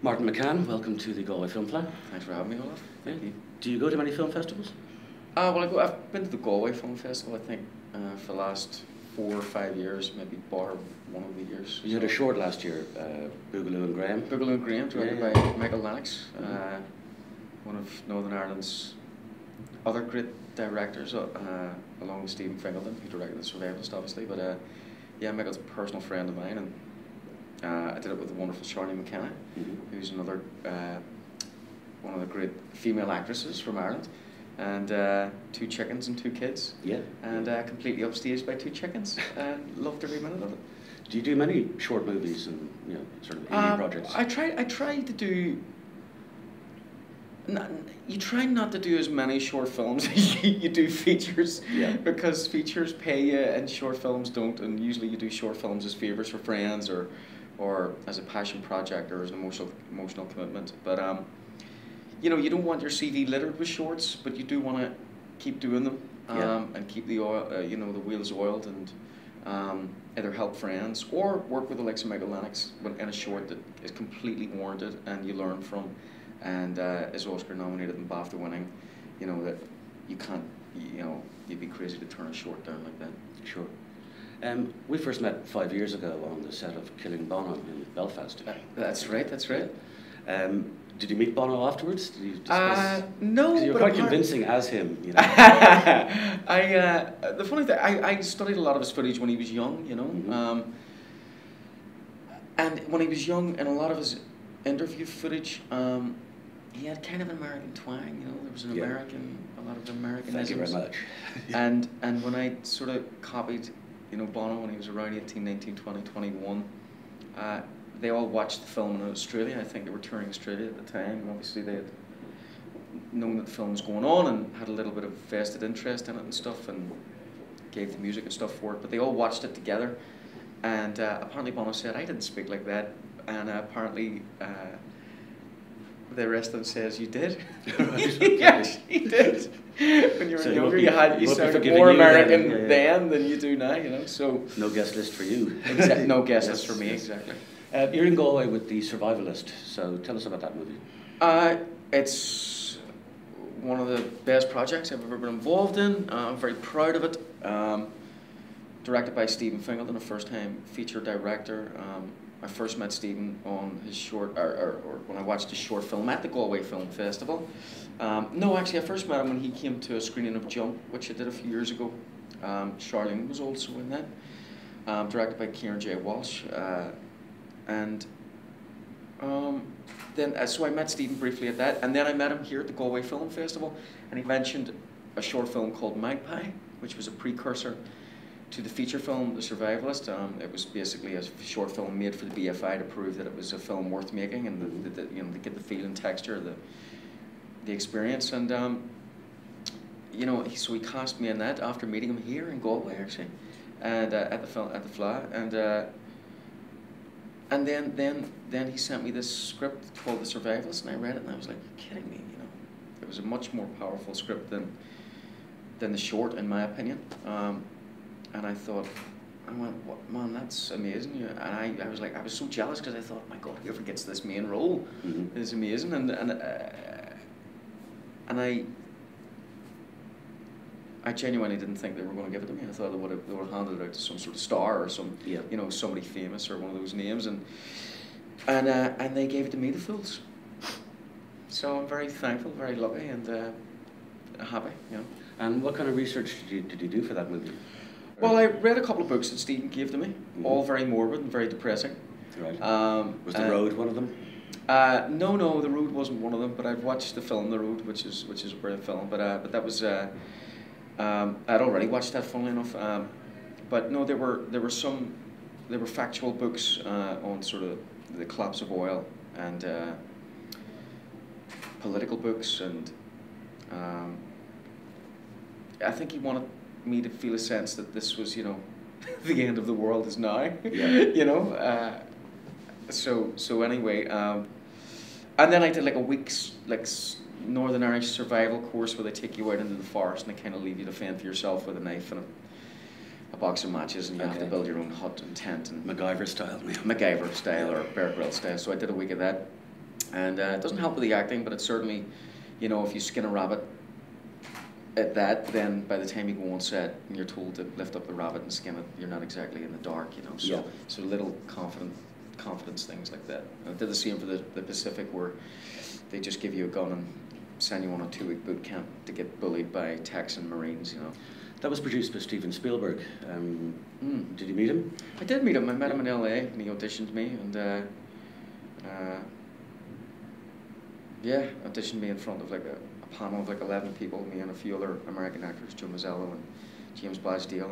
Martin McCann, welcome to the Galway Film Festival. Thanks for having me, Olaf. Thank you. Do you go to many film festivals? I've been to the Galway Film Festival, I think, for the last 4 or 5 years, maybe bar one of the years. You had a short last year, Boogaloo and Graham. Boogaloo and Graham, directed by Michael Lennox, one of Northern Ireland's other great directors, along with Stephen Fingleton, who directed The Survivalist, obviously. But yeah, Michael's a personal friend of mine, and I did it with the wonderful Charlie McCann, who's another one of the great female actresses from Ireland, and 2 chickens and 2 kids. Yeah. And completely upstaged by 2 chickens. Loved every minute of it. Do you do many short movies and sort of indie projects? I try to do. You try not to do as many short films as you do features, because features pay you and short films don't, and usually you do short films as favours for friends or as a passion project or as an emotional commitment. But you don't want your CV littered with shorts, but you do want to keep doing them, and keep the oil, the wheels oiled, and either help friends or work with the likes of Michael Lennox in a short that is completely warranted and you learn from, and is Oscar nominated and BAFTA winning. That you can't, you'd be crazy to turn a short down like that. Sure. We first met 5 years ago on the set of Killing Bono in Belfast. That's right. That's right. Did you meet Bono afterwards? Did you discuss? No. 'Cause you were quite convincing as him. The funny thing, I studied a lot of his footage when he was young. And when he was young, and a lot of his interview footage, he had kind of an American twang. There was a lot of Americanisms. Thank you very much. and when I sort of copied, Bono when he was around 18, 19, 20, 21, they all watched the film in Australia. I think they were touring Australia at the time, and obviously they had known that the film was going on and had a little bit of vested interest in it and stuff, and gave the music and stuff for it. But they all watched it together, and apparently Bono said, "I didn't speak like that," and apparently the rest of them says, "You did." Yes, he did. When you were younger, you sounded more American then than you do now. So no guest list for you. No guest list for me, exactly. You're in Galway with The Survivalist, so tell us about that movie. It's one of the best projects I've ever been involved in. I'm very proud of it. Directed by Stephen Fingleton, a first-time feature director. I first met Stephen on his short, or when I watched his short film at the Galway Film Festival. No, actually, I first met him when he came to a screening of Jump, which I did a few years ago. Charlene was also in that. Directed by Kieran J. Walsh. So I met Stephen briefly at that, and then I met him here at the Galway Film Festival, and he mentioned a short film called Magpie, which was a precursor to the feature film The Survivalist. It was basically a short film made for the BFI to prove that it was a film worth making, and to get the feel and texture of the experience. And so he cast me in that after meeting him here in Galway, actually, and at the FLA, and then he sent me this script called The Survivalist, and I read it, and I was like, "You're kidding me!" It was a much more powerful script than the short, in my opinion. And I went, "What, man, that's amazing!" And I was so jealous, because I thought, "My God, whoever gets this main role is amazing." And I genuinely didn't think they were going to give it to me. I thought they would have handed it out to some sort of star or some, somebody famous or one of those names, and they gave it to me, the fools. So I'm very thankful, very lucky, and happy. And what kind of research did you do for that movie? Well, I read a couple of books that Stephen gave to me, all very morbid and very depressing. Right. Was The Road one of them? No, The Road wasn't one of them. But I've watched the film The Road, which is a brilliant film. But that was I'd already watched that, funnily enough. But no, there were factual books on sort of the collapse of oil, and political books, and I think he wanted me to feel a sense that this was, the end of the world is now. Yeah. So anyway, and then I did like a week's Northern Irish survival course where they take you out into the forest and they kind of leave you to fend for yourself with a knife and a box of matches, and you have to build your own hut and tent, and MacGyver style. MacGyver style or Bear Grylls style. So I did a week of that, And it doesn't help with the acting, but it's certainly, you know, if you skin a rabbit at that, then by the time you go on set and you're told to lift up the rabbit and skin it, you're not exactly in the dark, you know. So, yeah. So little confidence things like that. And I did the same for the Pacific, where they just give you a gun and send you on a 2-week boot camp to get bullied by Texan Marines, you know. That was produced by Steven Spielberg. Did you meet him? I did meet him. I met him in LA, and he auditioned me, and yeah, auditioned me in front of like a panel of like 11 people, me and a few other American actors, Joe Mazzello and James Blaisdell,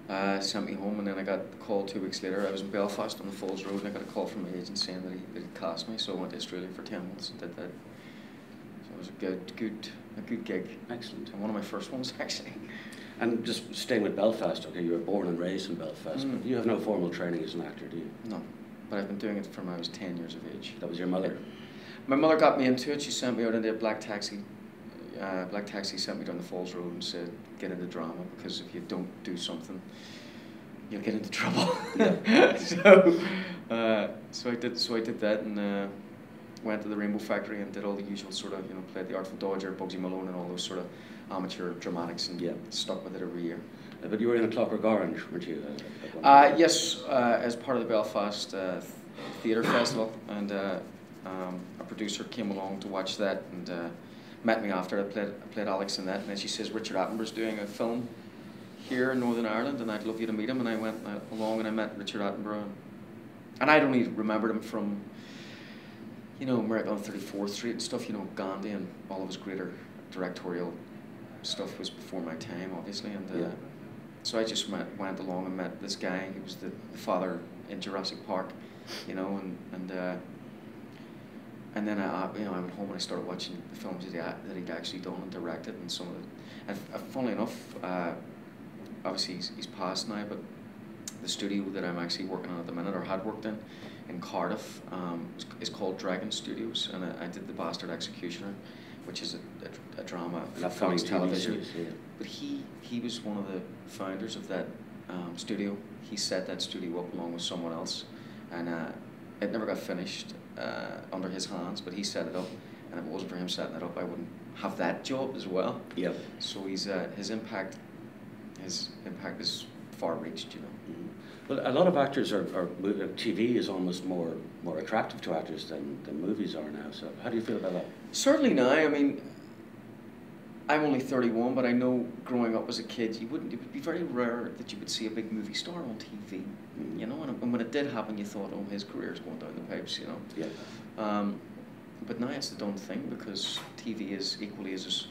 and sent me home. And then I got the call 2 weeks later. I was in Belfast on the Falls Road, and I got a call from my agent saying that he'd cast me. So I went to Australia for 10 months and did that. So it was a good gig. Excellent. And one of my first ones, actually. And just staying with Belfast, okay, you were born and raised in Belfast, but you have no formal training as an actor, do you? No, but I've been doing it from when I was 10 years of age. That was your mother? My mother got me into it. She sent me out into a black taxi. Black taxi sent me down the Falls Road and said, get into drama, because if you don't do something, you'll get into trouble. Yeah. So I did that, and went to the Rainbow Factory and did all the usual sort of, you know, played the Artful Dodger, Bugsy Malone, and all those sort of amateur dramatics, and stuck with it every year. But you were in A Clockwork Orange, weren't you? Yes, as part of the Belfast Theatre Festival, and a producer came along to watch that and met me after. I played Alex in that, and then she says, Richard Attenborough's doing a film here in Northern Ireland, and I'd love you to meet him. And I went along and I met Richard Attenborough, and I'd only remembered him from, you know, American on 34th Street and stuff, you know, Gandhi and all of his greater directorial stuff was before my time, obviously, and so I just went along and met this guy who was the father in Jurassic Park, you know, and then I went home and I started watching the films that he'd actually done and directed, and some of it. And funnily enough, obviously he's passed now, but the studio that I'm actually working on at the minute, or had worked in Cardiff, is called Dragon Studios, and I did The Bastard Executioner, which is a drama for Fox Television. But he was one of the founders of that studio. He set that studio up along with someone else, and it never got finished under his hands, but he set it up, and if it wasn't for him setting it up, I wouldn't have that job as well. Yeah. So his impact is far-reached, you know. Well, a lot of actors TV is almost more attractive to actors than movies are now. So how do you feel about that? Certainly now. I mean, I'm only 31, but I know growing up as a kid, it would be very rare that you would see a big movie star on TV. You know, and when it did happen, you thought, oh, his career's going down the pipes, you know. Yeah. But now it's the done thing, because TV is equally as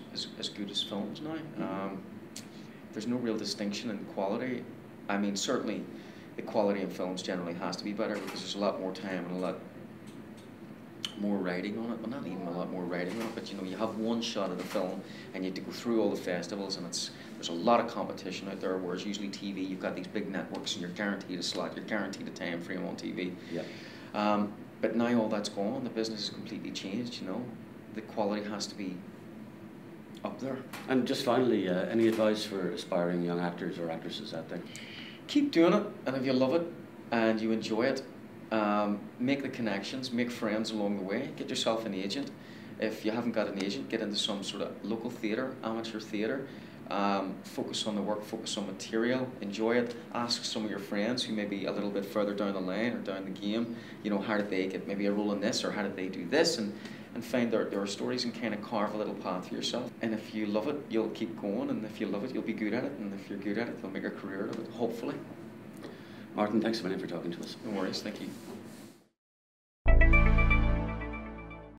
good as films now. There's no real distinction in quality. I mean, certainly the quality in films generally has to be better, because there's a lot more time and a lot more writing on it. Well, not even a lot more writing on it, but you know, you have one shot of the film and you have to go through all the festivals, and there's a lot of competition out there, whereas usually TV, you've got these big networks and you're guaranteed a slot, you're guaranteed a time frame on TV. Yeah. But now all that's gone, the business has completely changed, you know. The quality has to be up there. And just finally, any advice for aspiring young actors or actresses out there? Keep doing it, and if you love it and you enjoy it, make the connections, make friends along the way, get yourself an agent. If you haven't got an agent, get into some sort of local theatre, amateur theatre. Focus on the work, focus on material, enjoy it. Ask some of your friends who may be a little bit further down the line or down the game, you know, how did they get maybe a role in this, or how did they do this, and find their stories and kind of carve a little path for yourself. And if you love it, you'll keep going, and if you love it, you'll be good at it, and if you're good at it, you'll make a career out of it, hopefully. Martin, thanks a million for talking to us. No worries, thank you.